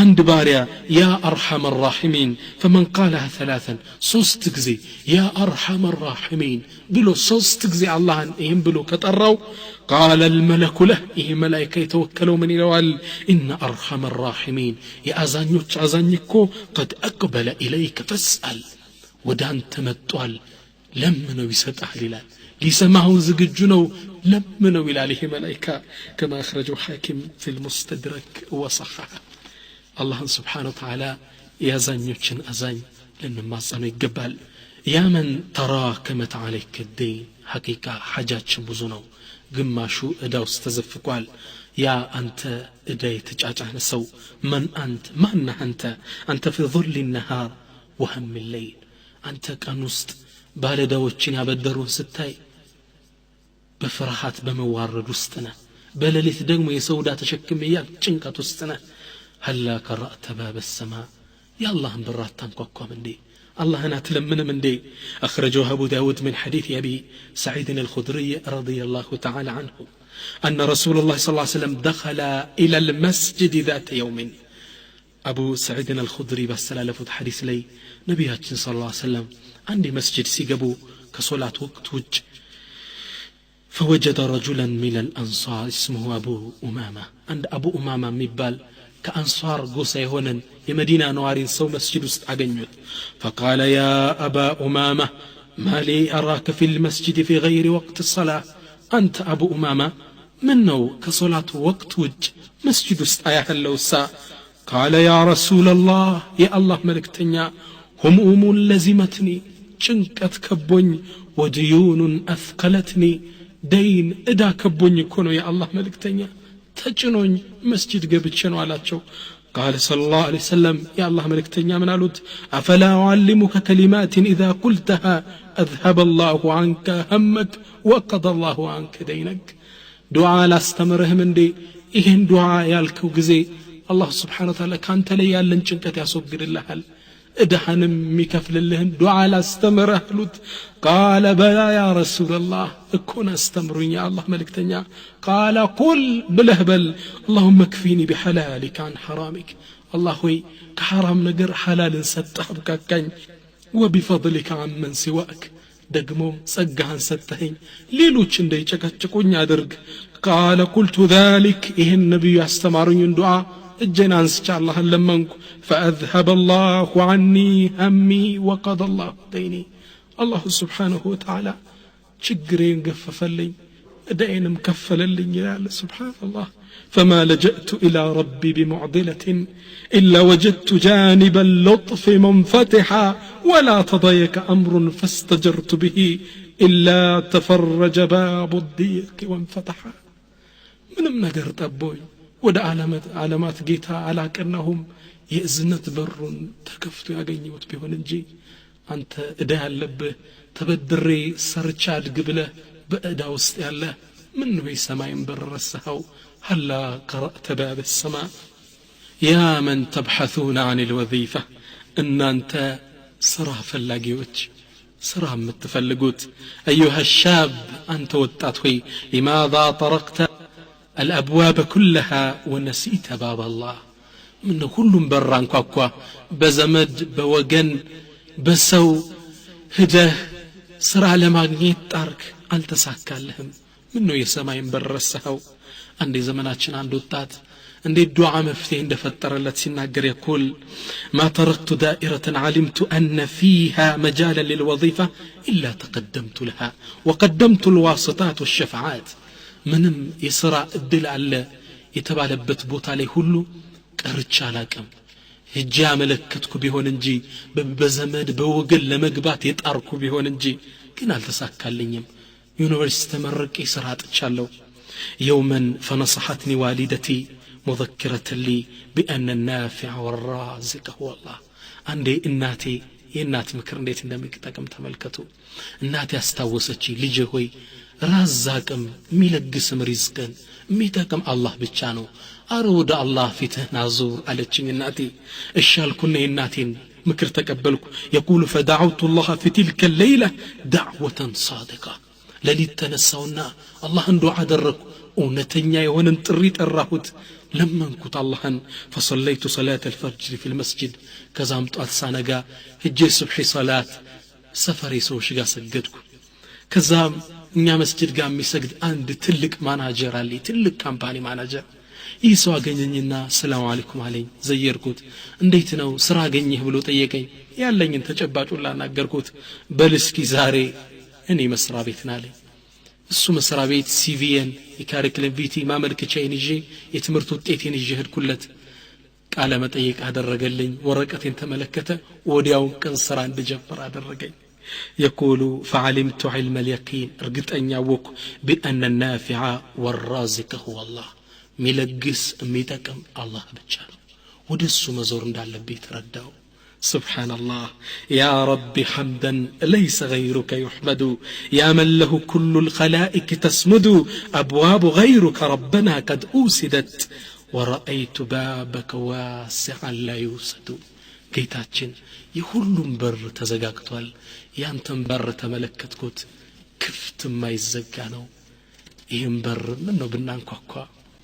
عند باريا يا أرحم الراحمين فمن قالها ثلاثا صوست غزي يا أرحم الراحمين بلو صوست غزي الله إيهم بلو كتروا قال الملك له إيه ملائكة يتوكلوا من الوال إن أرحم الراحمين يا أزانيكو قد أقبل إليك فاسأل ودان تمتوال لمنو يسد أهلال لسمعوا زقجنو لمنو إلى عليه ملائكة كما أخرجوا حاكم في المستدرك وصححه الله سبحانه وتعالى يا زانيوچن أزاني لنماصنو يقبال يا من تراكمت عليك الدين حقيقة حاجات بزنو قماشو اداو استزفقوال يا أنت اداي تجاجع نسو من أنت من أنت في ظل النهار وهم الليل أنت كانوست بالداوچن يابدرون ستاي بفرحات بموارد وستنا بلليت دغمو يسودا تشكم يال ጭንቀት وستنا هلا قرأت باب السماء يا الله برات تنكوكو من دي الله أنا تلمن من دي أخرجوها أبو داود من حديث أبي سعيد الخدري رضي الله تعالى عنه أن رسول الله صلى الله عليه وسلم دخل إلى المسجد ذات يوم أبو سعيد الخدري بسلالة حديث لي نبياتنا صلى الله عليه وسلم عندي مسجد سيقبو كصلاة وقت وج فوجد رجلا من الأنصار اسمه أبو أمامة عند أبو أمامة مبال كأنصار قوسا يهونن يمدينة نوارين سو مسجد استعجنت فقال يا أبا أمامة ما لي أراك في المسجد في غير وقت الصلاة أنت أبو أمامة منو كصلاة وقت وج مسجد استعيها اللوسا قال يا رسول الله يا الله ملك تنيا هموم لزمتني چنكت كبوني وديون أثقلتني دين إدا كبوني كونو يا الله ملك تنيا تجنون مسجد قبتشنو علاتشو قال صلى الله عليه وسلم يا الله ملك تنيا من علوت أفلا أعلمك كلمات إذا قلتها أذهب الله عنك همك وقضى الله عنك دينك دعاء لا استمره من دي إهن دعاء يالكو قزي الله سبحانه وتعالى كان تلي يالن چنكت يصبر الله ادحنم ميكفل لهن دعاء لا استمره لوت قال بلا يا رسول الله اكون استمرني يا الله ملك تنيا قال قل بلهبل اللهم اكفيني بحلالك عن حرامك الله هوي كحرام نقر حلال ستح بكاكاين وبفضلك عن من سواك دقموم سقعان ستهين ليلوچ اندي چكچكوኝ አድርግ قال قلت ذلك إيه النبي يستمرني دعاء اجنا انسچ الله لمنكو فأذهب الله عني همي وقضى الله ديني الله سبحانه وتعالى چگرين قففلኝ دينم كفللኝ يا سبحان الله فما لجأت إلى ربي بمعضلة إلا وجدت جانب اللطف منفتحا ولا تضيك أمر فاستجرت به إلا تفرج باب الضيق وانفتحا منم نقر طبوي ወደ ዓለማት ጌታ አላቀናሁም የእዝነት በሩን ተከፍቶ ያገኘሁት ቢሆን እንጂ አንተ እዳ ያለብህ ተበድሬ ሰርቻ አድግ ብለህ በእዳ ውስጥ ያለ ምን ነው የሰማይን በር ረሳኸው هلا قرأت باب السماء يا من تبحثون عن الوظيفة ان انت ስራ ፈላጊዎች ስራ የምትፈልጉት أيها الشاب أنت ወጣት ሆይ لماذا طرقت الأبواب كلها ونسيت باب الله من كلهم بران كوكوا بزمد بوجن بسو هده سرع لماغنيت تارك التساكالهم منو يسماين برسهو عندي زماناتشن عندو التات عندي الدعاء مفتين دفتر التي سناقر يقول ما تركت دائرة علمت أن فيها مجالا للوظيفة إلا تقدمت لها وقدمت الواسطات والشفعات منم يسرع الدل على يتبالبت بوت عليه هلو قرچ አላቀም ሄጄ አመለከትኩ ቢሆን እንጂ በዘመድ በወገን ለመግባት የጣርኩ ቢሆን እንጂ ግን አልተሳካልኝም ዩኒቨርሲቲ ተመርቄ ስራ አጥቻለሁ يوما فنصحتني والدتي مذكرة لي بأن النافع والرازق هو الله عندي እናቴ የእናት ምክር እንዴት እንደሚጠቅም ተመልከቱ እናቴ አስታወሰች ልጅ ሆይ ራዛቅም ሚለግስም ሪዝቅን ሚጠቅም አላህ ብቻ ነው አሮድ አላህ ፊትህን አዙር አለችኝ እናቴ እሻልኩና የእናቴን ምክር ተቀበልኩ يقول فدعوت الله في تلك الليلة دعوة صادقة ለሊት ተነሳውና አላህን ዱዓ አደረኩ እውነተኛ የሆነን ጥሪ ጠራሁት ለመንኩት አላህን فصليت صلاة الفجر في المسجد ከዛም ጧት ሳነጋ ሄጄ ሱብሂ ሰላት ሰፈሬ ሰዎች ጋር ሰገድኩ ከዛም እኛ መስጂድ ጋር የሚሰግድ አንድ ትልቅ ማናጀር አለ ትልቅ ካምፓኒ ማናጀር ይህ ሰው አገኘኝና ሰላም አለይኩም አለኝ ዘየርኩት እንዴት ነው ስራ አገኘህ ብሎ ጠየቀኝ ያለኝን ተጨባጩን ላናገርኩት በልስኪ ዛሬ እኔ መስራ ቤት ናለኝ እሱ መስራ ቤት ሲቪኤን የካሪክለም ቪቲ ማመልከቻዬን ይዤ የትምህርት ውጤቴን ይዤ ሄድኩለት ቃለ መጠይቅ አደረገልኝ ወረቀቴን ተመለከተ ወዲያው ቀን ስራ እንድጀምር አደረገኝ يقول فعلمت علم اليقين ارغطنيا وك بان النافع والرازق هو الله ميلغس ميتقم الله ብቻ ነው ወደሱ መዞር እንዳለበት ተረዳው سبحان الله يا رب حمدا ليس غيرك يحمد يا من له كل الخلائق تسمد أبواب غيرك ربنا قد أوسدت ورأيت بابك واسعا لا يوسد ጌታችን የሁሉም በር ተዘጋግቷል ያንተን በር ተመለከትኩት ክፍት የማይዘጋ ነው ይህም በር ምን ነው ብናንኳኳ